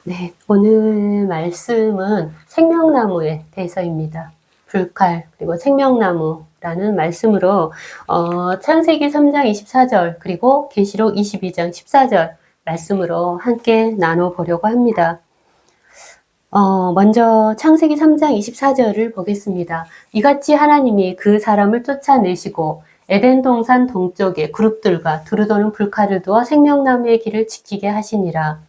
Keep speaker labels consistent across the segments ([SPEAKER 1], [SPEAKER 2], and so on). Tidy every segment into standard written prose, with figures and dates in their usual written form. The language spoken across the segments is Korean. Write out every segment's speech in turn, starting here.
[SPEAKER 1] 네, 오늘 말씀은 생명나무에 대해서입니다. 불칼 그리고 생명나무라는 말씀으로 창세기 3장 24절 그리고 계시록 22장 14절 말씀으로 함께 나눠보려고 합니다. 먼저 창세기 3장 24절을 보겠습니다. 이같이 하나님이 그 사람을 쫓아내시고 에덴 동산 동쪽에 그룹들과 두루도는 불칼을 두어 생명나무의 길을 지키게 하시니라.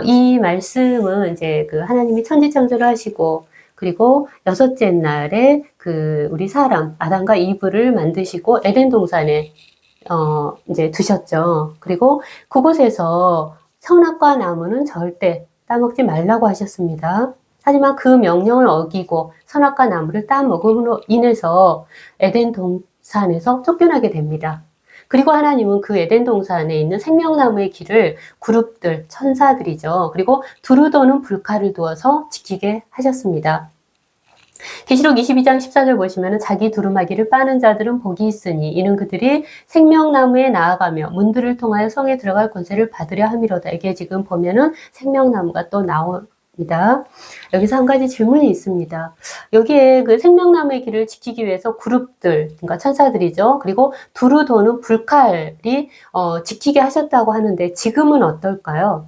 [SPEAKER 1] 이 말씀은 이제 그 하나님이 천지창조를 하시고, 그리고 여섯째 날에 그 우리 사람, 아담과 이브를 만드시고 에덴 동산에, 이제 두셨죠. 그리고 그곳에서 선악과 나무는 절대 따먹지 말라고 하셨습니다. 하지만 그 명령을 어기고 선악과 나무를 따먹음으로 인해서 에덴 동산에서 쫓겨나게 됩니다. 그리고 하나님은 그 에덴 동산에 있는 생명나무의 길을 그룹들, 천사들이죠. 그리고 두루도는 불칼을 두어서 지키게 하셨습니다. 계시록 22장 14절 보시면 자기 두루마기를 빠는 자들은 복이 있으니 이는 그들이 생명나무에 나아가며 문들을 통하여 성에 들어갈 권세를 받으려 함이로다. 이게 지금 보면은 생명나무가 또 나옵니다. 여기서 한 가지 질문이 있습니다. 여기에 그 생명나무의 길을 지키기 위해서 그룹들, 그러니까 천사들이죠. 그리고 두루 도는 불칼이 지키게 하셨다고 하는데 지금은 어떨까요?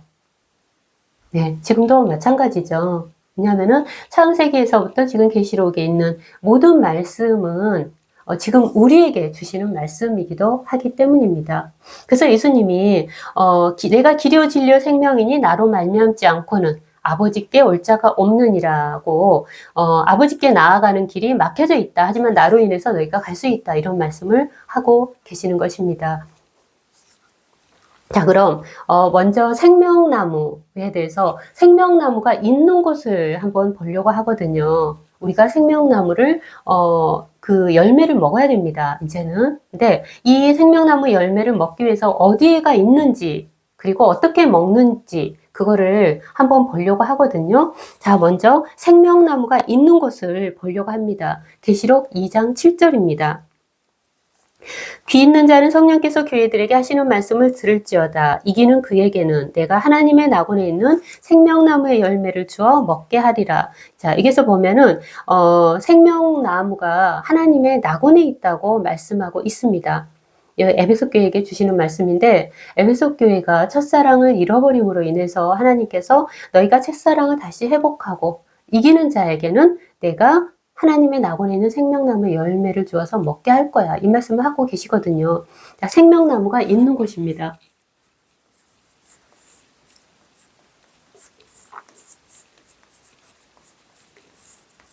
[SPEAKER 1] 네, 지금도 마찬가지죠. 왜냐하면은 창세기에서부터 지금 계시록에 있는 모든 말씀은 지금 우리에게 주시는 말씀이기도 하기 때문입니다. 그래서 예수님이 내가 길이요 진리요 생명이니 나로 말미암지 않고는 아버지께 올 자가 없느니라고 아버지께 나아가는 길이 막혀져 있다. 하지만 나로 인해서 너희가 갈 수 있다. 이런 말씀을 하고 계시는 것입니다. 자, 그럼 먼저 생명나무에 대해서 생명나무가 있는 곳을 한번 보려고 하거든요. 우리가 생명나무를 그 열매를 먹어야 됩니다. 이제는. 근데 이 생명나무 열매를 먹기 위해서 어디에가 있는지 그리고 어떻게 먹는지 그거를 한번 보려고 하거든요. 자, 먼저 생명나무가 있는 곳을 보려고 합니다. 계시록 2장 7절입니다. 귀 있는 자는 성령께서 교회들에게 하시는 말씀을 들을지어다. 이기는 그에게는 내가 하나님의 낙원에 있는 생명나무의 열매를 주어 먹게 하리라. 자, 여기서 보면은 생명나무가 하나님의 낙원에 있다고 말씀하고 있습니다. 에베소 교회에게 주시는 말씀인데 에베소 교회가 첫사랑을 잃어버림으로 인해서 하나님께서 너희가 첫사랑을 다시 회복하고 이기는 자에게는 내가 하나님의 낙원에 있는 생명나무의 열매를 주어서 먹게 할 거야. 이 말씀을 하고 계시거든요. 자, 생명나무가 있는 곳입니다.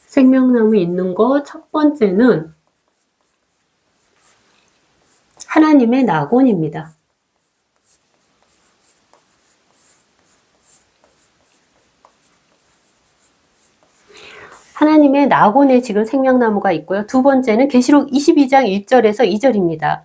[SPEAKER 1] 생명나무 있는 곳 첫 번째는 하나님의 낙원입니다. 하나님의 낙원에 지금 생명나무가 있고요. 두 번째는 계시록 22장 1절에서 2절입니다.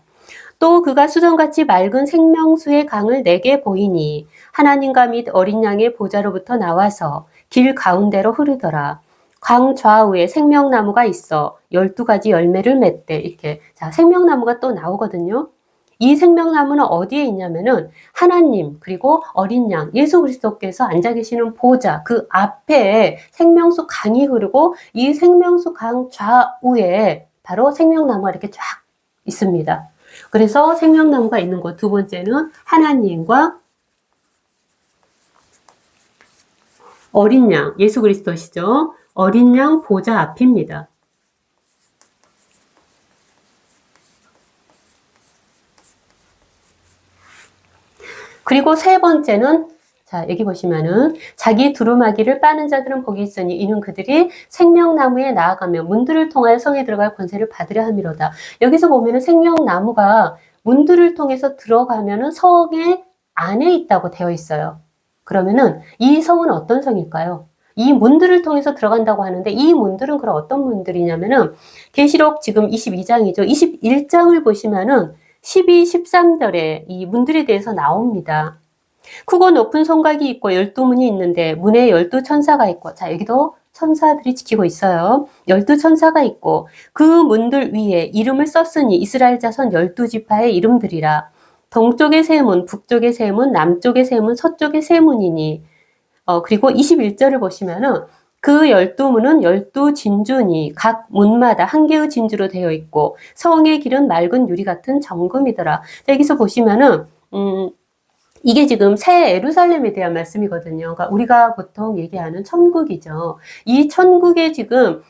[SPEAKER 1] 또 그가 수정같이 맑은 생명수의 강을 내게 보이니 하나님과 및 어린 양의 보좌로부터 나와서 길 가운데로 흐르더라. 강 좌우에 생명나무가 있어 12가지 열매를 맺대. 이렇게. 자, 생명나무가 또 나오거든요. 이 생명나무는 어디에 있냐면은 하나님 그리고 어린 양 예수 그리스도께서 앉아 계시는 보좌 그 앞에 생명수 강이 흐르고 이 생명수 강 좌우에 바로 생명나무가 이렇게 쫙 있습니다. 그래서 생명나무가 있는 곳 두 번째는 하나님과 어린 양 예수 그리스도시죠. 어린 양 보좌 앞입니다. 그리고 세 번째는 자, 여기 보시면은 자기 두루마기를 빠는 자들은 복이 있으니 이는 그들이 생명나무에 나아가며 문들을 통하여 성에 들어갈 권세를 받으려 함이로다. 여기서 보면은 생명나무가 문들을 통해서 들어가면은 성의 안에 있다고 되어 있어요. 그러면은 이 성은 어떤 성일까요? 이 문들을 통해서 들어간다고 하는데 이 문들은 그럼 어떤 문들이냐면은 계시록 지금 22장이죠. 21장을 보시면은 12, 13절에 이 문들에 대해서 나옵니다. 크고 높은 성곽이 있고 12문이 있는데 문에 12천사가 있고 자 여기도 천사들이 지키고 있어요. 12천사가 있고 그 문들 위에 이름을 썼으니 이스라엘 자손 12지파의 이름들이라. 동쪽의 세 문, 북쪽의 세 문, 남쪽의 세 문, 서쪽의 세 문이니 그리고 21절을 보시면은 그 12문은 12진주니 각 문마다 한 개의 진주로 되어 있고 성의 길은 맑은 유리 같은 정금이더라. 여기서 보시면은 이게 지금 새 예루살렘에 대한 말씀이거든요. 그러니까 우리가 보통 얘기하는 천국이죠. 이 천국에 지금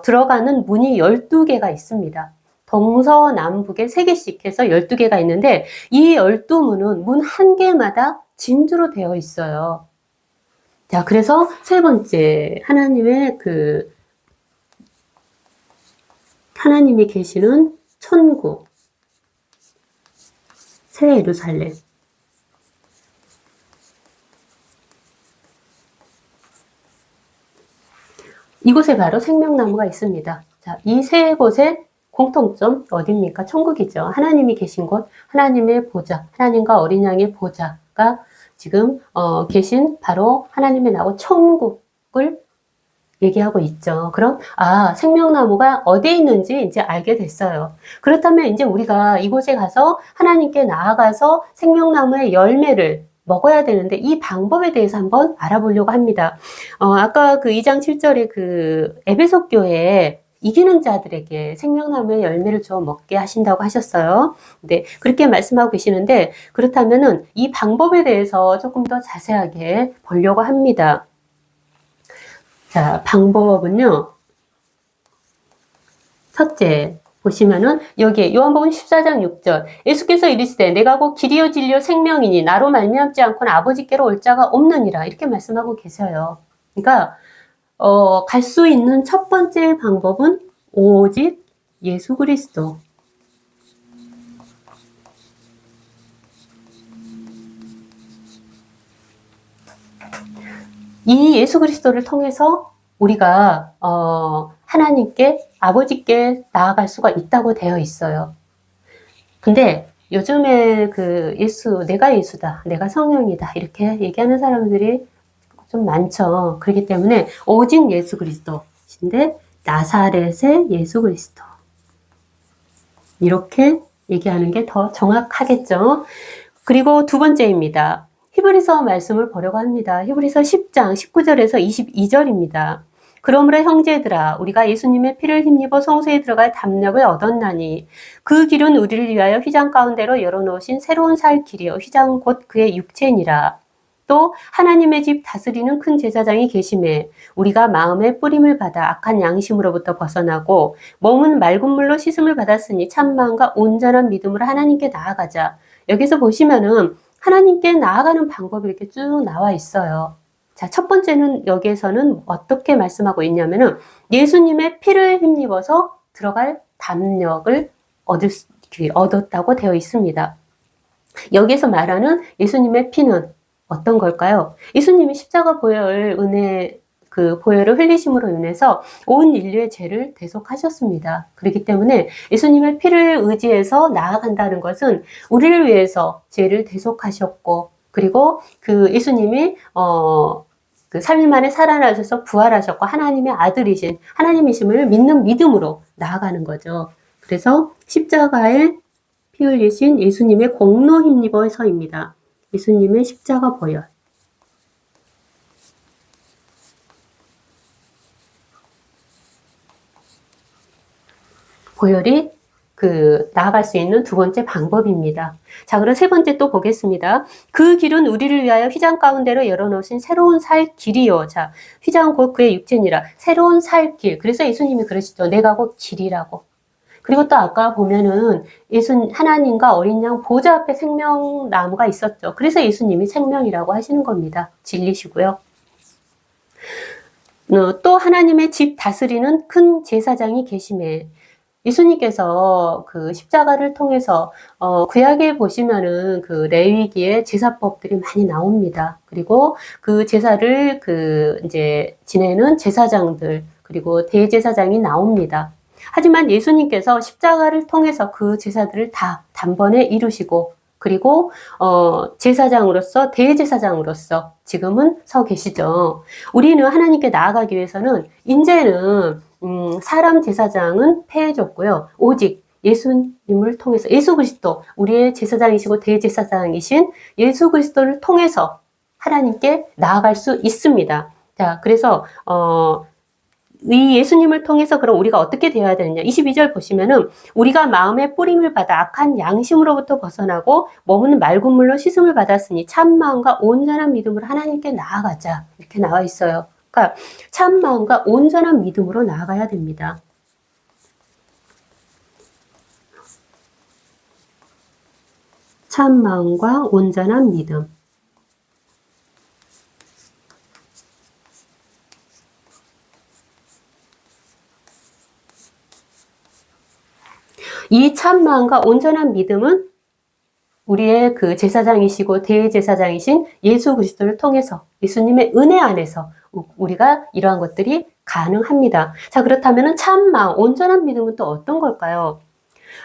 [SPEAKER 1] 들어가는 문이 12개가 있습니다. 동서남북에 3개씩 해서 12개가 있는데 이 12문은 문 한 개마다 진주로 되어 있어요. 자, 그래서 세 번째 하나님의 하나님이 계시는 천국, 새 예루살렘. 이곳에 바로 생명나무가 있습니다. 자, 이 세 곳의 공통점 어디입니까? 천국이죠. 하나님이 계신 곳, 하나님의 보좌, 하나님과 어린 양의 보좌가 지금 계신 바로 하나님의 나고 천국을 얘기하고 있죠. 그럼 생명나무가 어디에 있는지 이제 알게 됐어요. 그렇다면 이제 우리가 이곳에 가서 하나님께 나아가서 생명나무의 열매를 먹어야 되는데 이 방법에 대해서 한번 알아보려고 합니다. 아까 그 2장 7절에 그 에베소 교회에 이기는 자들에게 생명나무의 열매를 주어 먹게 하신다고 하셨어요. 네, 그렇게 말씀하고 계시는데 그렇다면은 이 방법에 대해서 조금 더 자세하게 보려고 합니다. 자, 방법은요. 첫째, 보시면은 여기에 요한복음 14장 6절 예수께서 이르시되 내가 곧 길이요 진리요 생명이니 나로 말미암지 않고는 아버지께로 올 자가 없느니라 이렇게 말씀하고 계셔요. 그러니까 갈 수 있는 첫 번째 방법은 오직 예수 그리스도. 이 예수 그리스도를 통해서 우리가 하나님께 아버지께 나아갈 수가 있다고 되어 있어요. 근데 요즘에 그 내가 예수다, 내가 성령이다 이렇게 얘기하는 사람들이 좀 많죠. 그렇기 때문에 오직 예수 그리스도인데 나사렛의 예수 그리스도 이렇게 얘기하는 게 더 정확하겠죠. 그리고 두 번째입니다. 히브리서 말씀을 보려고 합니다. 히브리서 10장 19절에서 22절입니다. 그러므로 형제들아 우리가 예수님의 피를 힘입어 성소에 들어갈 담력을 얻었나니 그 길은 우리를 위하여 휘장 가운데로 열어놓으신 새로운 살 길이요 휘장 곧 그의 육체니라. 또 하나님의 집 다스리는 큰 제사장이 계심에 우리가 마음의 뿌림을 받아 악한 양심으로부터 벗어나고 몸은 맑은 물로 씻음을 받았으니 참 마음과 온전한 믿음으로 하나님께 나아가자. 여기서 보시면은 하나님께 나아가는 방법이 이렇게 쭉 나와 있어요. 자, 첫 번째는 여기에서는 어떻게 말씀하고 있냐면은 예수님의 피를 힘입어서 들어갈 담력을 얻었다고 되어 있습니다. 여기에서 말하는 예수님의 피는 어떤 걸까요? 예수님이 십자가 보혈을 보혈을 흘리심으로 인해서 온 인류의 죄를 대속하셨습니다. 그렇기 때문에 예수님의 피를 의지해서 나아간다는 것은 우리를 위해서 죄를 대속하셨고 그리고 그 예수님이 그 3일 만에 살아나셔서 부활하셨고 하나님의 아들이신 하나님이심을 믿는 믿음으로 나아가는 거죠. 그래서 십자가에 피 흘리신 예수님의 공로 힘입어서입니다. 예수님의 십자가 보혈. 보혈이 나아갈 수 있는 두 번째 방법입니다. 자, 그럼 세 번째 또 보겠습니다. 그 길은 우리를 위하여 휘장 가운데로 열어놓으신 새로운 살 길이요. 자, 휘장 곧 그의 육체니라. 새로운 살 길. 그래서 예수님이 그러시죠. 내가 곧 길이라고. 그리고 또 아까 보면은 하나님과 어린 양 보좌 앞에 생명나무가 있었죠. 그래서 예수님이 생명이라고 하시는 겁니다. 진리시고요. 또 하나님의 집 다스리는 큰 제사장이 계심에 예수님께서 그 십자가를 통해서 구약에 보시면은 그 레위기의 제사법들이 많이 나옵니다. 그리고 그 제사를 이제 지내는 제사장들 그리고 대제사장이 나옵니다. 하지만 예수님께서 십자가를 통해서 그 제사들을 다 단번에 이루시고 그리고 제사장으로서 대제사장으로서 지금은 서 계시죠. 우리는 하나님께 나아가기 위해서는 이제는 사람 제사장은 폐해졌고요. 오직 예수님을 통해서 예수 그리스도 우리의 제사장이시고 대제사장이신 예수 그리스도를 통해서 하나님께 나아갈 수 있습니다. 자, 그래서 이 예수님을 통해서 그럼 우리가 어떻게 되어야 되느냐. 22절 보시면은 우리가 마음의 뿌림을 받아 악한 양심으로부터 벗어나고 몸은 맑은 물로 씻음을 받았으니 참 마음과 온전한 믿음으로 하나님께 나아가자. 이렇게 나와 있어요. 그러니까 참 마음과 온전한 믿음으로 나아가야 됩니다. 참 마음과 온전한 믿음. 이 참 마음과 온전한 믿음은 우리의 그 제사장이시고 대제사장이신 예수 그리스도를 통해서 예수님의 은혜 안에서 우리가 이러한 것들이 가능합니다. 자, 그렇다면 참 마음, 온전한 믿음은 또 어떤 걸까요?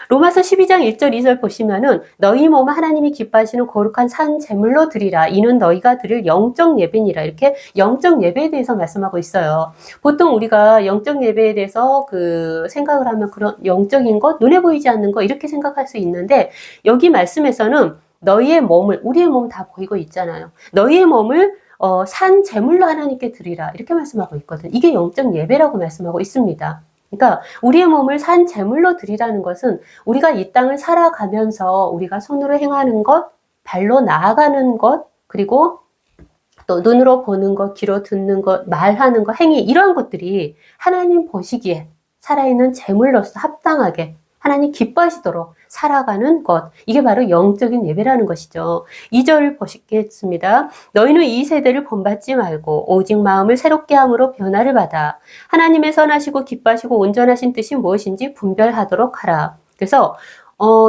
[SPEAKER 1] 로마서 12장 1절 2절 보시면은 너희 몸은 하나님이 기뻐하시는 거룩한 산 제물로 드리라. 이는 너희가 드릴 영적 예배니라. 이렇게 영적 예배에 대해서 말씀하고 있어요. 보통 우리가 영적 예배에 대해서 그 생각을 하면 그런 영적인 것, 눈에 보이지 않는 것 이렇게 생각할 수 있는데 여기 말씀에서는 너희의 몸을, 우리의 몸 다 보이고 있잖아요. 너희의 몸을 산 제물로 하나님께 드리라. 이렇게 말씀하고 있거든. 이게 영적 예배라고 말씀하고 있습니다. 그러니까 우리의 몸을 산 제물로 드리라는 것은 우리가 이 땅을 살아가면서 우리가 손으로 행하는 것, 발로 나아가는 것, 그리고 또 눈으로 보는 것, 귀로 듣는 것, 말하는 것, 행위 이러한 것들이 하나님 보시기에 살아있는 제물로서 합당하게 하나님 기뻐하시도록 살아가는 것. 이게 바로 영적인 예배라는 것이죠. 2절 보시겠습니다. 너희는 이 세대를 본받지 말고 오직 마음을 새롭게 함으로 변화를 받아 하나님의 선하시고 기뻐하시고 온전하신 뜻이 무엇인지 분별하도록 하라. 그래서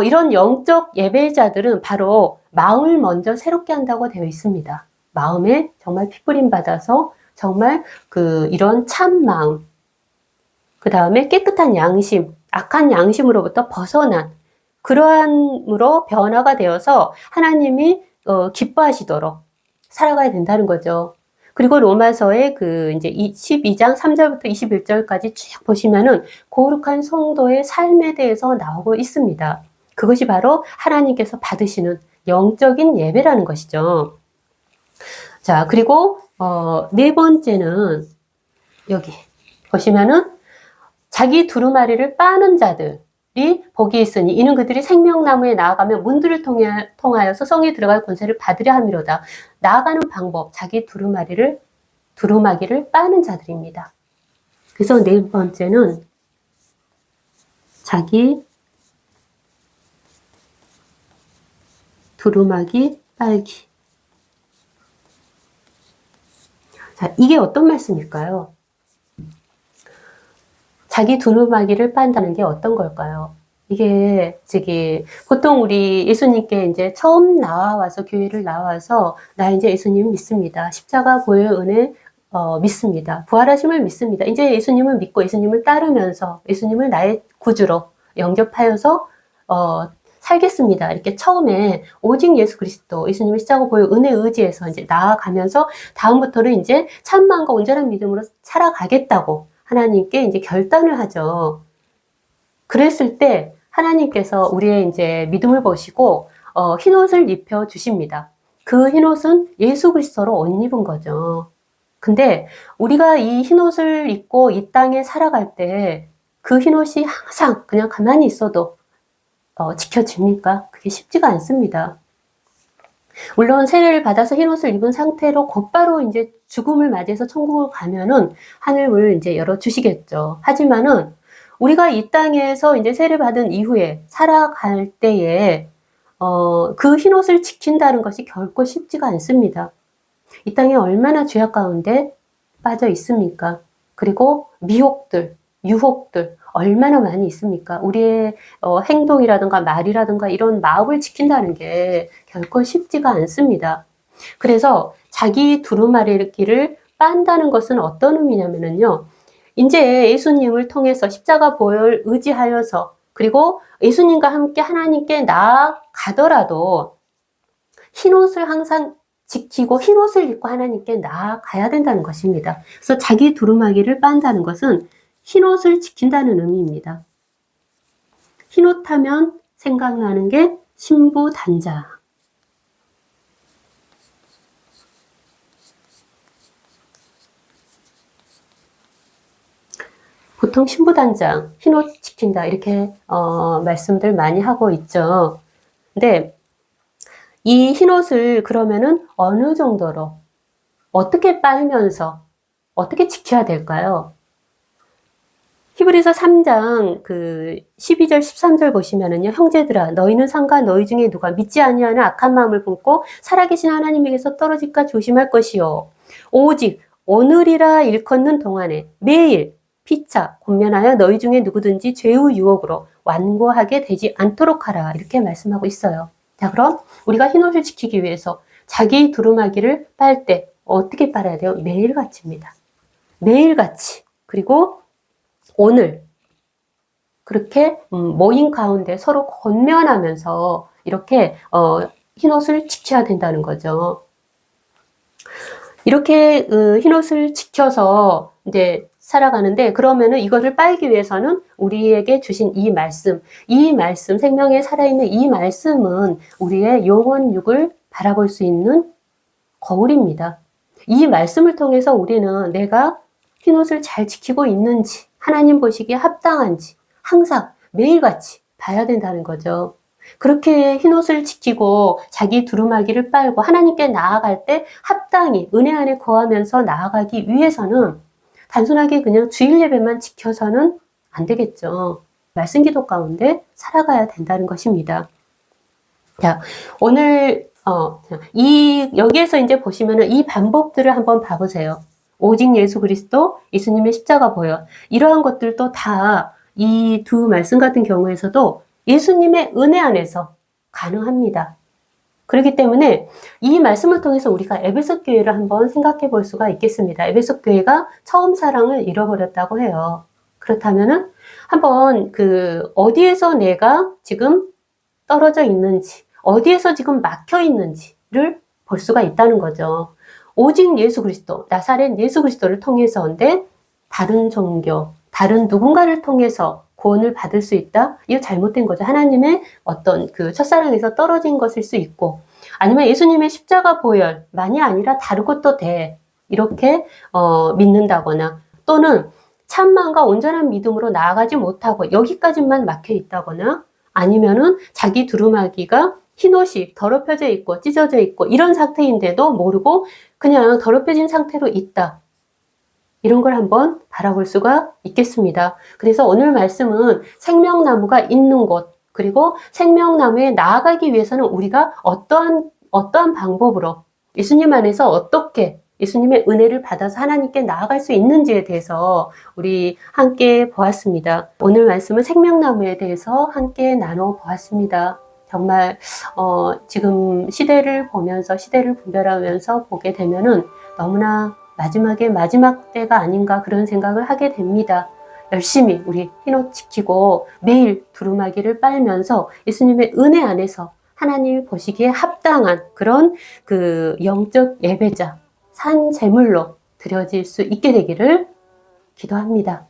[SPEAKER 1] 이런 영적 예배자들은 바로 마음을 먼저 새롭게 한다고 되어 있습니다. 마음에 정말 피부림 받아서 정말 이런 참 마음, 그 다음에 깨끗한 양심, 악한 양심으로부터 벗어난 그러함으로 변화가 되어서 하나님이 기뻐하시도록 살아가야 된다는 거죠. 그리고 로마서의 이제 12장 3절부터 21절까지 쭉 보시면은 거룩한 성도의 삶에 대해서 나오고 있습니다. 그것이 바로 하나님께서 받으시는 영적인 예배라는 것이죠. 자, 그리고 네 번째는 여기 보시면은 자기 두루마리를 빠는 자들이 복이 있으니 이는 그들이 생명나무에 나아가며 문들을 통하여서 성에 들어갈 권세를 받으려 함이로다. 나아가는 방법, 자기 두루마기를 빠는 자들입니다. 그래서 네 번째는 자기 두루마기 빨기. 자, 이게 어떤 말씀일까요? 자기 두루마기를 빤다는 게 어떤 걸까요? 이게 보통 우리 예수님께 이제 처음 나와서 교회를 나와서 나 이제 예수님 믿습니다. 십자가 보혈 은혜 믿습니다. 부활하심을 믿습니다. 이제 예수님을 믿고 예수님을 따르면서 예수님을 나의 구주로 영접하여서 살겠습니다. 이렇게 처음에 오직 예수 그리스도, 예수님의 십자가 보혈 은혜 의지해서 이제 나아가면서 다음부터는 이제 참마음과 온전한 믿음으로 살아가겠다고 하나님께 이제 결단을 하죠. 그랬을 때 하나님께서 우리의 이제 믿음을 보시고 흰옷을 입혀 주십니다. 그 흰옷은 예수 그리스도로 옷 입은 거죠. 근데 우리가 이 흰옷을 입고 이 땅에 살아갈 때 그 흰옷이 항상 그냥 가만히 있어도 지켜집니까? 그게 쉽지가 않습니다. 물론 세례를 받아서 흰옷을 입은 상태로 곧바로 이제 죽음을 맞이해서 천국을 가면은 하늘을 이제 열어주시겠죠. 하지만은 우리가 이 땅에서 이제 세례 받은 이후에 살아갈 때에 그 흰옷을 지킨다는 것이 결코 쉽지가 않습니다. 이 땅에 얼마나 죄악 가운데 빠져 있습니까? 그리고 미혹들, 유혹들 얼마나 많이 있습니까? 우리의 행동이라든가 말이라든가 이런 마음을 지킨다는 게 결코 쉽지가 않습니다. 그래서 자기 두루마리를 빤다는 것은 어떤 의미냐면요. 이제 예수님을 통해서 십자가 보혈 의지하여서 그리고 예수님과 함께 하나님께 나아가더라도 흰옷을 항상 지키고 흰옷을 입고 하나님께 나아가야 된다는 것입니다. 그래서 자기 두루마기를 빤다는 것은 흰옷을 지킨다는 의미입니다. 흰옷 하면 생각나는 게 신부 단자. 보통 신부단장, 흰옷 지킨다 이렇게 말씀들 많이 하고 있죠. 근데 이 흰옷을 그러면은 어느 정도로 어떻게 빨면서 어떻게 지켜야 될까요? 히브리서 3장 12절 13절 보시면은요. 형제들아 너희는 상가 너희 중에 누가 믿지 아니하는 악한 마음을 품고 살아계신 하나님에게서 떨어질까 조심할 것이요. 오직 오늘이라 일컫는 동안에 매일 피차 권면하여 너희 중에 누구든지 죄의 유혹으로 완고하게 되지 않도록 하라. 이렇게 말씀하고 있어요. 자, 그럼 우리가 흰옷을 지키기 위해서 자기 두루마기를 빨 때 어떻게 빨아야 돼요? 매일같이입니다. 매일같이. 그리고 오늘 그렇게 모임 가운데 서로 권면하면서 이렇게 흰옷을 지켜야 된다는 거죠. 이렇게 흰옷을 지켜서 이제 살아가는데, 그러면은 이거를 빨기 위해서는 우리에게 주신 이 말씀, 생명에 살아있는 이 말씀은 우리의 영혼육을 바라볼 수 있는 거울입니다. 이 말씀을 통해서 우리는 내가 흰옷을 잘 지키고 있는지, 하나님 보시기에 합당한지 항상 매일같이 봐야 된다는 거죠. 그렇게 흰옷을 지키고 자기 두루마기를 빨고 하나님께 나아갈 때 합당히 은혜 안에 거하면서 나아가기 위해서는 단순하게 그냥 주일 예배만 지켜서는 안 되겠죠. 말씀 기도 가운데 살아가야 된다는 것입니다. 자, 오늘 여기에서 이제 보시면은 이 방법들을 한번 봐보세요. 오직 예수 그리스도, 예수님의 십자가 보혈, 이러한 것들도 다 이 두 말씀 같은 경우에서도 예수님의 은혜 안에서 가능합니다. 그렇기 때문에 이 말씀을 통해서 우리가 에베소 교회를 한번 생각해 볼 수가 있겠습니다. 에베소 교회가 처음 사랑을 잃어버렸다고 해요. 그렇다면은 한번 어디에서 내가 지금 떨어져 있는지, 어디에서 지금 막혀 있는지를 볼 수가 있다는 거죠. 오직 예수 그리스도, 나사렛 예수 그리스도를 통해서인데 다른 종교, 다른 누군가를 통해서 구원을 받을 수 있다? 이거 잘못된 거죠. 하나님의 어떤 첫사랑에서 떨어진 것일 수 있고, 아니면 예수님의 십자가 보혈만이 아니라 다른 것도 돼. 이렇게 믿는다거나, 또는 참마음과 온전한 믿음으로 나아가지 못하고 여기까지만 막혀 있다거나, 아니면은 자기 두루마기가 흰옷이 더럽혀져 있고 찢어져 있고 이런 상태인데도 모르고 그냥 더럽혀진 상태로 있다. 이런 걸 한번 바라볼 수가 있겠습니다. 그래서 오늘 말씀은 생명나무가 있는 곳, 그리고 생명나무에 나아가기 위해서는 우리가 어떠한 방법으로 예수님 안에서 어떻게 예수님의 은혜를 받아서 하나님께 나아갈 수 있는지에 대해서 우리 함께 보았습니다. 오늘 말씀은 생명나무에 대해서 함께 나눠 보았습니다. 정말 지금 시대를 보면서, 시대를 분별하면서 보게 되면은 너무나 마지막 때가 아닌가 그런 생각을 하게 됩니다. 열심히 우리 흰옷 지키고 매일 두루마기를 빨면서 예수님의 은혜 안에서 하나님 보시기에 합당한 그런 영적 예배자, 산 제물로 드려질 수 있게 되기를 기도합니다.